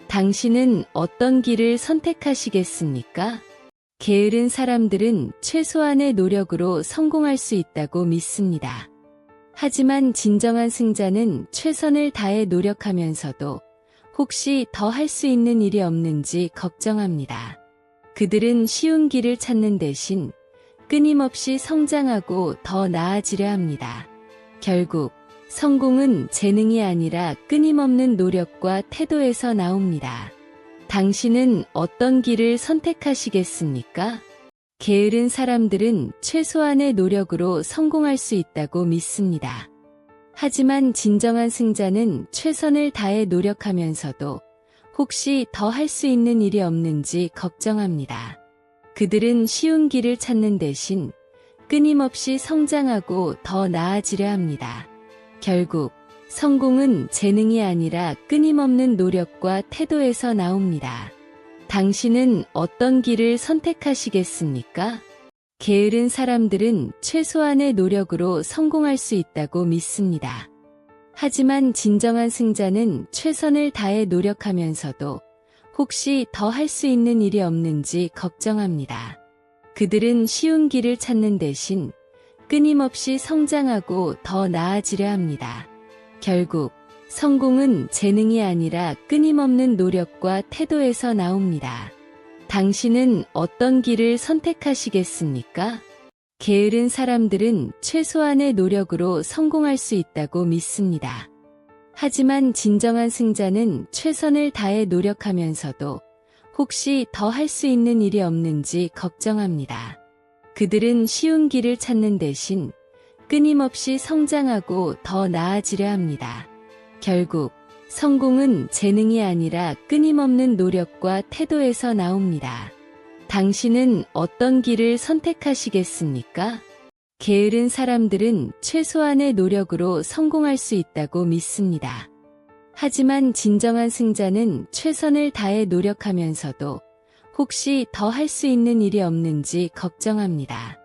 당신은 어떤 길을 선택하시겠습니까? 게으른 사람들은 최소한의 노력으로 성공할 수 있다고 믿습니다. 하지만 진정한 승자는 최선을 다해 노력하면서도 혹시 더 할 수 있는 일이 없는지 걱정합니다. 그들은 쉬운 길을 찾는 대신 끊임없이 성장하고 더 나아지려 합니다. 결국 성공은 재능이 아니라 끊임없는 노력과 태도에서 나옵니다. 당신은 어떤 길을 선택하시겠습니까? 게으른 사람들은 최소한의 노력으로 성공할 수 있다고 믿습니다. 하지만 진정한 승자는 최선을 다해 노력하면서도 혹시 더 할 수 있는 일이 없는지 걱정합니다. 그들은 쉬운 길을 찾는 대신 끊임없이 성장하고 더 나아지려 합니다. 결국 성공은 재능이 아니라 끊임없는 노력과 태도에서 나옵니다. 당신은 어떤 길을 선택하시겠습니까? 게으른 사람들은 최소한의 노력으로 성공할 수 있다고 믿습니다. 하지만 진정한 승자는 최선을 다해 노력하면서도 혹시 더 할 수 있는 일이 없는지 걱정합니다. 그들은 쉬운 길을 찾는 대신 끊임없이 성장하고 더 나아지려 합니다. 결국 성공은 재능이 아니라 끊임없는 노력과 태도에서 나옵니다. 당신은 어떤 길을 선택하시겠습니까? 게으른 사람들은 최소한의 노력으로 성공할 수 있다고 믿습니다. 하지만 진정한 승자는 최선을 다해 노력하면서도 혹시 더 할 수 있는 일이 없는지 걱정합니다. 그들은 쉬운 길을 찾는 대신 끊임없이 성장하고 더 나아지려 합니다. 결국 성공은 재능이 아니라 끊임없는 노력과 태도에서 나옵니다. 당신은 어떤 길을 선택하시겠습니까? 게으른 사람들은 최소한의 노력으로 성공할 수 있다고 믿습니다. 하지만 진정한 승자는 최선을 다해 노력하면서도 혹시 더 할 수 있는 일이 없는지 걱정합니다.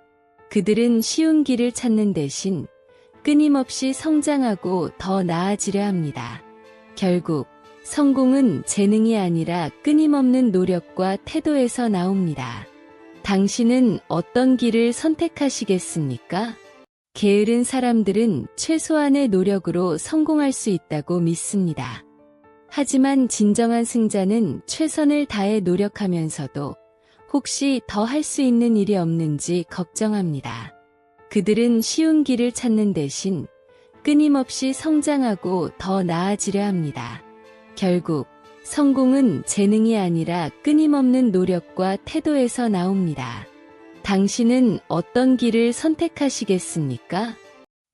그들은 쉬운 길을 찾는 대신 끊임없이 성장하고 더 나아지려 합니다. 결국 성공은 재능이 아니라 끊임없는 노력과 태도에서 나옵니다. 당신은 어떤 길을 선택하시겠습니까? 게으른 사람들은 최소한의 노력으로 성공할 수 있다고 믿습니다. 하지만 진정한 승자는 최선을 다해 노력하면서도 혹시 더 할 수 있는 일이 없는지 걱정합니다. 그들은 쉬운 길을 찾는 대신 끊임없이 성장하고 더 나아지려 합니다. 결국 성공은 재능이 아니라 끊임없는 노력과 태도에서 나옵니다. 당신은 어떤 길을 선택하시겠습니까?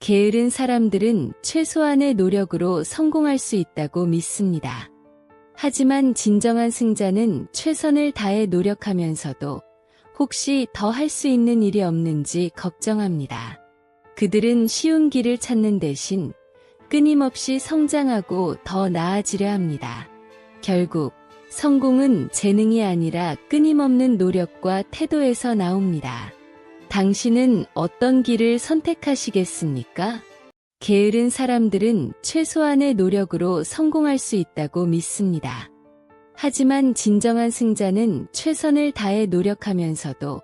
게으른 사람들은 최소한의 노력으로 성공할 수 있다고 믿습니다. 하지만 진정한 승자는 최선을 다해 노력하면서도 혹시 더 할 수 있는 일이 없는지 걱정합니다. 그들은 쉬운 길을 찾는 대신 끊임없이 성장하고 더 나아지려 합니다. 결국 성공은 재능이 아니라 끊임없는 노력과 태도에서 나옵니다. 당신은 어떤 길을 선택하시겠습니까? 게으른 사람들은 최소한의 노력으로 성공할 수 있다고 믿습니다. 하지만 진정한 승자는 최선을 다해 노력하면서도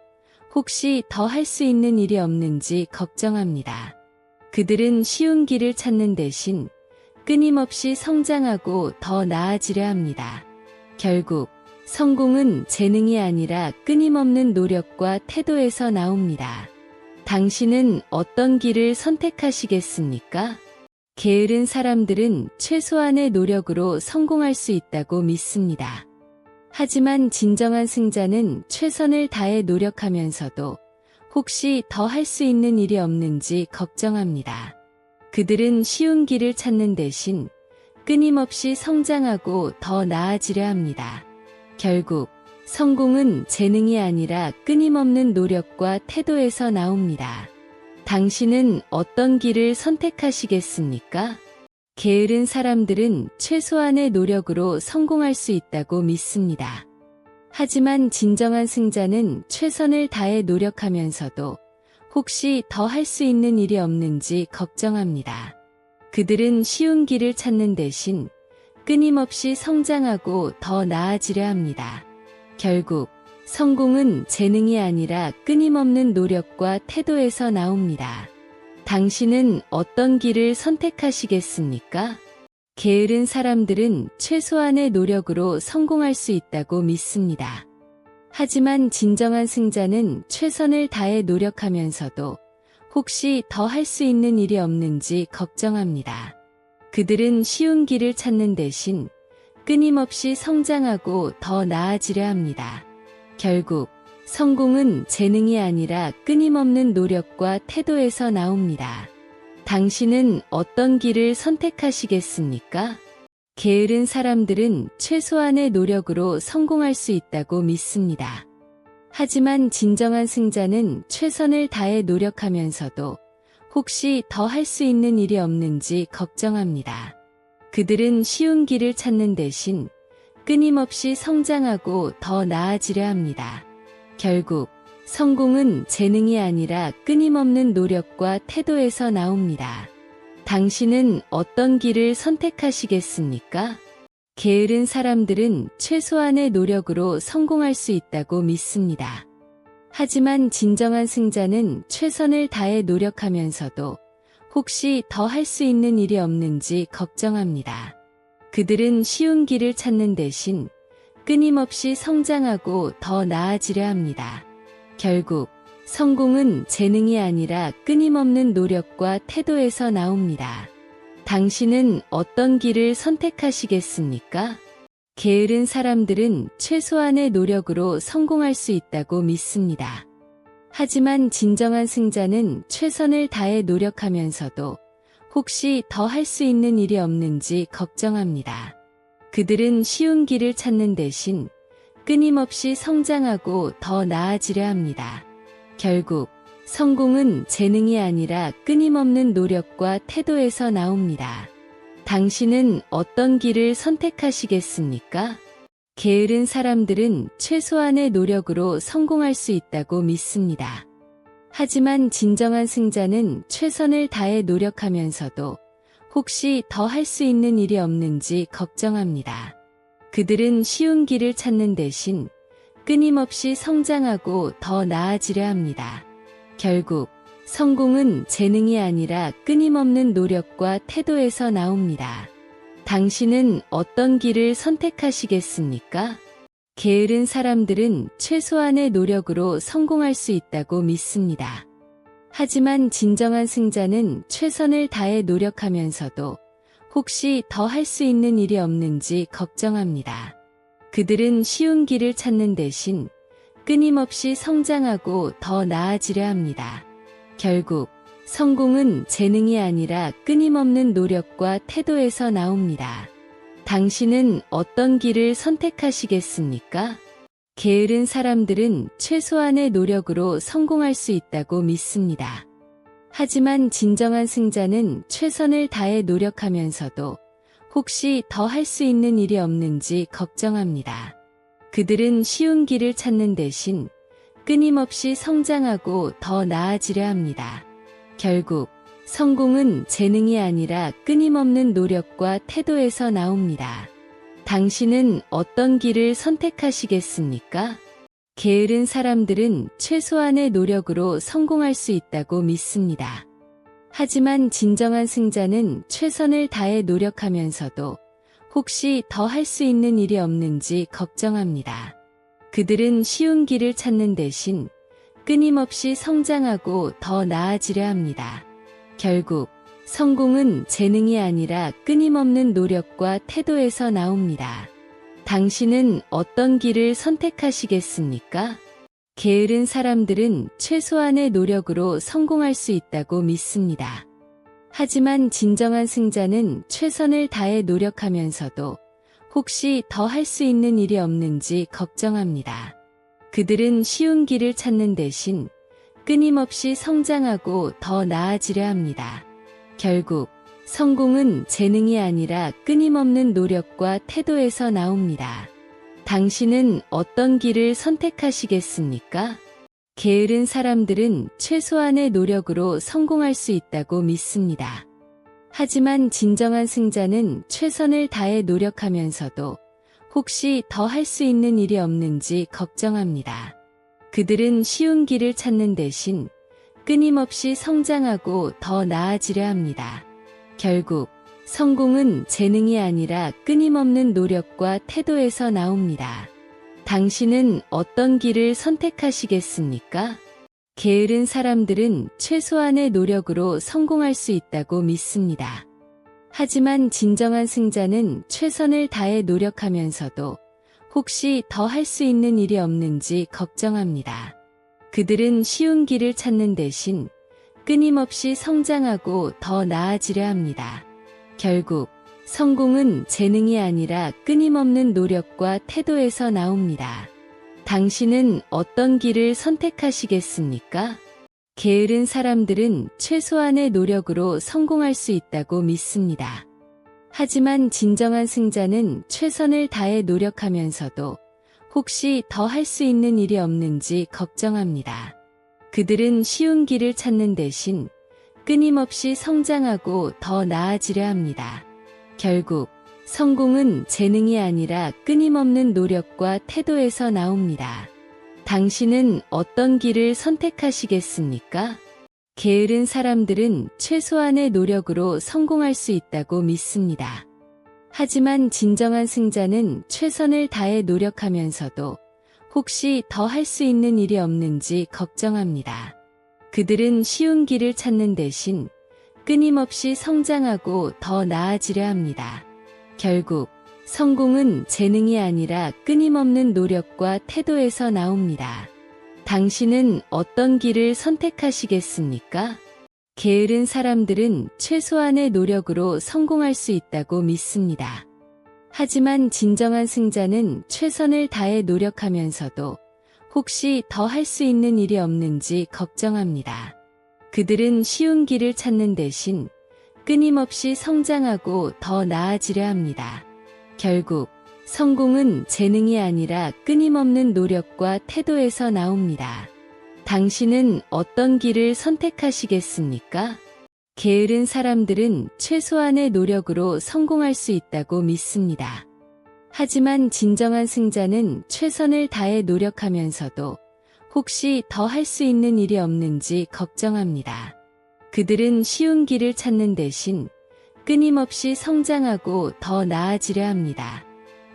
혹시 더 할 수 있는 일이 없는지 걱정합니다. 그들은 쉬운 길을 찾는 대신 끊임없이 성장하고 더 나아지려 합니다. 결국 성공은 재능이 아니라 끊임없는 노력과 태도에서 나옵니다. 당신은 어떤 길을 선택하시겠습니까? 게으른 사람들은 최소한의 노력으로 성공할 수 있다고 믿습니다. 하지만 진정한 승자는 최선을 다해 노력하면서도 혹시 더 할 수 있는 일이 없는지 걱정합니다. 그들은 쉬운 길을 찾는 대신 끊임없이 성장하고 더 나아지려 합니다. 결국 성공은 재능이 아니라 끊임없는 노력과 태도에서 나옵니다. 당신은 어떤 길을 선택하시겠습니까? 게으른 사람들은 최소한의 노력으로 성공할 수 있다고 믿습니다. 하지만 진정한 승자는 최선을 다해 노력하면서도 혹시 더 할 수 있는 일이 없는지 걱정합니다. 그들은 쉬운 길을 찾는 대신 끊임없이 성장하고 더 나아지려 합니다. 결국 성공은 재능이 아니라 끊임없는 노력과 태도에서 나옵니다. 당신은 어떤 길을 선택하시겠습니까? 게으른 사람들은 최소한의 노력으로 성공할 수 있다고 믿습니다. 하지만 진정한 승자는 최선을 다해 노력하면서도 혹시 더 할 수 있는 일이 없는지 걱정합니다. 그들은 쉬운 길을 찾는 대신 끊임없이 성장하고 더 나아지려 합니다. 결국 성공은 재능이 아니라 끊임없는 노력과 태도에서 나옵니다. 당신은 어떤 길을 선택하시겠습니까? 게으른 사람들은 최소한의 노력으로 성공할 수 있다고 믿습니다. 하지만 진정한 승자는 최선을 다해 노력하면서도 혹시 더 할 수 있는 일이 없는지 걱정합니다. 그들은 쉬운 길을 찾는 대신 끊임없이 성장하고 더 나아지려 합니다. 결국 성공은 재능이 아니라 끊임없는 노력과 태도에서 나옵니다. 당신은 어떤 길을 선택하시겠습니까? 게으른 사람들은 최소한의 노력으로 성공할 수 있다고 믿습니다. 하지만 진정한 승자는 최선을 다해 노력하면서도 혹시 더 할 수 있는 일이 없는지 걱정합니다. 그들은 쉬운 길을 찾는 대신 끊임없이 성장하고 더 나아지려 합니다. 결국 성공은 재능이 아니라 끊임없는 노력과 태도에서 나옵니다. 당신은 어떤 길을 선택하시겠습니까? 게으른 사람들은 최소한의 노력으로 성공할 수 있다고 믿습니다. 하지만 진정한 승자는 최선을 다해 노력하면서도 혹시 더 할 수 있는 일이 없는지 걱정합니다. 그들은 쉬운 길을 찾는 대신 끊임없이 성장하고 더 나아지려 합니다. 결국 성공은 재능이 아니라 끊임없는 노력과 태도에서 나옵니다. 당신은 어떤 길을 선택하시겠습니까? 게으른 사람들은 최소한의 노력으로 성공할 수 있다고 믿습니다. 하지만 진정한 승자는 최선을 다해 노력하면서도 혹시 더 할 수 있는 일이 없는지 걱정합니다. 그들은 쉬운 길을 찾는 대신 끊임없이 성장하고 더 나아지려 합니다. 결국 성공은 재능이 아니라 끊임없는 노력과 태도에서 나옵니다. 당신은 어떤 길을 선택하시겠습니까? 게으른 사람들은 최소한의 노력으로 성공할 수 있다고 믿습니다. 하지만 진정한 승자는 최선을 다해 노력하면서도 혹시 더 할 수 있는 일이 없는지 걱정합니다. 그들은 쉬운 길을 찾는 대신 끊임없이 성장하고 더 나아지려 합니다. 결국 성공은 재능이 아니라 끊임없는 노력과 태도에서 나옵니다. 당신은 어떤 길을 선택하시겠습니까? 게으른 사람들은 최소한의 노력으로 성공할 수 있다고 믿습니다. 하지만 진정한 승자는 최선을 다해 노력하면서도 혹시 더 할 수 있는 일이 없는지 걱정합니다. 그들은 쉬운 길을 찾는 대신 끊임없이 성장하고 더 나아지려 합니다. 결국 성공은 재능이 아니라 끊임없는 노력과 태도에서 나옵니다. 당신은 어떤 길을 선택하시겠습니까? 게으른 사람들은 최소한의 노력으로 성공할 수 있다고 믿습니다. 하지만 진정한 승자는 최선을 다해 노력하면서도 혹시 더 할 수 있는 일이 없는지 걱정합니다. 그들은 쉬운 길을 찾는 대신 끊임없이 성장하고 더 나아지려 합니다. 결국 성공은 재능이 아니라 끊임없는 노력과 태도에서 나옵니다. 당신은 어떤 길을 선택하시겠습니까? 게으른 사람들은 최소한의 노력으로 성공할 수 있다고 믿습니다. 하지만 진정한 승자는 최선을 다해 노력하면서도 혹시 더 할 수 있는 일이 없는지 걱정합니다. 그들은 쉬운 길을 찾는 대신 끊임없이 성장하고 더 나아지려 합니다. 결국 성공은 재능이 아니라 끊임없는 노력과 태도에서 나옵니다. 당신은 어떤 길을 선택하시겠습니까? 게으른 사람들은 최소한의 노력으로 성공할 수 있다고 믿습니다. 하지만 진정한 승자는 최선을 다해 노력하면서도 혹시 더 할 수 있는 일이 없는지 걱정합니다. 그들은 쉬운 길을 찾는 대신 끊임없이 성장하고 더 나아지려 합니다. 결국 성공은 재능이 아니라 끊임없는 노력과 태도에서 나옵니다. 당신은 어떤 길을 선택하시겠습니까? 게으른 사람들은 최소한의 노력으로 성공할 수 있다고 믿습니다. 하지만 진정한 승자는 최선을 다해 노력하면서도 혹시 더 할 수 있는 일이 없는지 걱정합니다. 그들은 쉬운 길을 찾는 대신 끊임없이 성장하고 더 나아지려 합니다. 결국 성공은 재능이 아니라 끊임없는 노력과 태도에서 나옵니다. 당신은 어떤 길을 선택하시겠습니까? 게으른 사람들은 최소한의 노력으로 성공할 수 있다고 믿습니다. 하지만 진정한 승자는 최선을 다해 노력하면서도 혹시 더 할 수 있는 일이 없는지 걱정합니다. 그들은 쉬운 길을 찾는 대신 끊임없이 성장하고 더 나아지려 합니다. 결국 성공은 재능이 아니라 끊임없는 노력과 태도에서 나옵니다. 당신은 어떤 길을 선택하시겠습니까? 게으른 사람들은 최소한의 노력으로 성공할 수 있다고 믿습니다. 하지만 진정한 승자는 최선을 다해 노력하면서도 혹시 더 할 수 있는 일이 없는지 걱정합니다. 그들은 쉬운 길을 찾는 대신 끊임없이 성장하고 더 나아지려 합니다. 결국 성공은 재능이 아니라 끊임없는 노력과 태도에서 나옵니다. 당신은 어떤 길을 선택하시겠습니까? 게으른 사람들은 최소한의 노력으로 성공할 수 있다고 믿습니다. 하지만 진정한 승자는 최선을 다해 노력하면서도 혹시 더 할 수 있는 일이 없는지 걱정합니다. 그들은 쉬운 길을 찾는 대신 끊임없이 성장하고 더 나아지려 합니다. 결국 성공은 재능이 아니라 끊임없는 노력과 태도에서 나옵니다. 당신은 어떤 길을 선택하시겠습니까? 게으른 사람들은 최소한의 노력으로 성공할 수 있다고 믿습니다. 하지만 진정한 승자는 최선을 다해 노력하면서도 혹시 더 할 수 있는 일이 없는지 걱정합니다. 그들은 쉬운 길을 찾는 대신 끊임없이 성장하고 더 나아지려 합니다.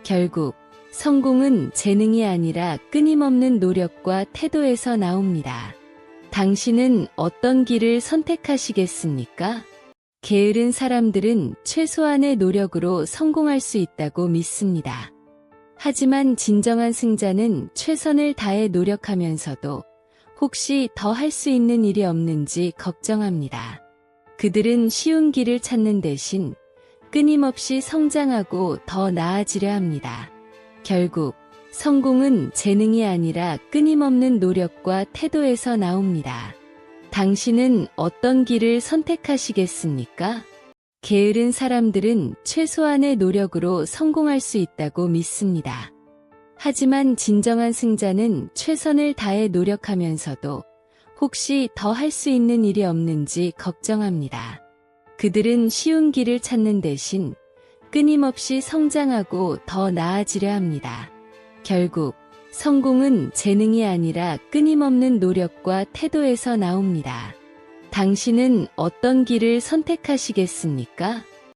결국 성공은 재능이 아니라 끊임없는 노력과 태도에서 나옵니다. 당신은 어떤 길을 선택하시겠습니까? 게으른 사람들은 최소한의 노력으로 성공할 수 있다고 믿습니다. 하지만 진정한 승자는 최선을 다해 노력하면서도 혹시 더 할 수 있는 일이 없는지 걱정합니다. 그들은 쉬운 길을 찾는 대신 끊임없이 성장하고 더 나아지려 합니다. 결국 성공은 재능이 아니라 끊임없는 노력과 태도에서 나옵니다. 당신은 어떤 길을 선택하시겠습니까? 게으른 사람들은 최소한의 노력으로 성공할 수 있다고 믿습니다. 하지만 진정한 승자는 최선을 다해 노력하면서도 혹시 더 할 수 있는 일이 없는지 걱정합니다. 그들은 쉬운 길을 찾는 대신 끊임없이 성장하고 더 나아지려 합니다. 결국 성공은 재능이 아니라 끊임없는 노력과 태도에서 나옵니다. 당신은 어떤 길을 선택하시겠습니까?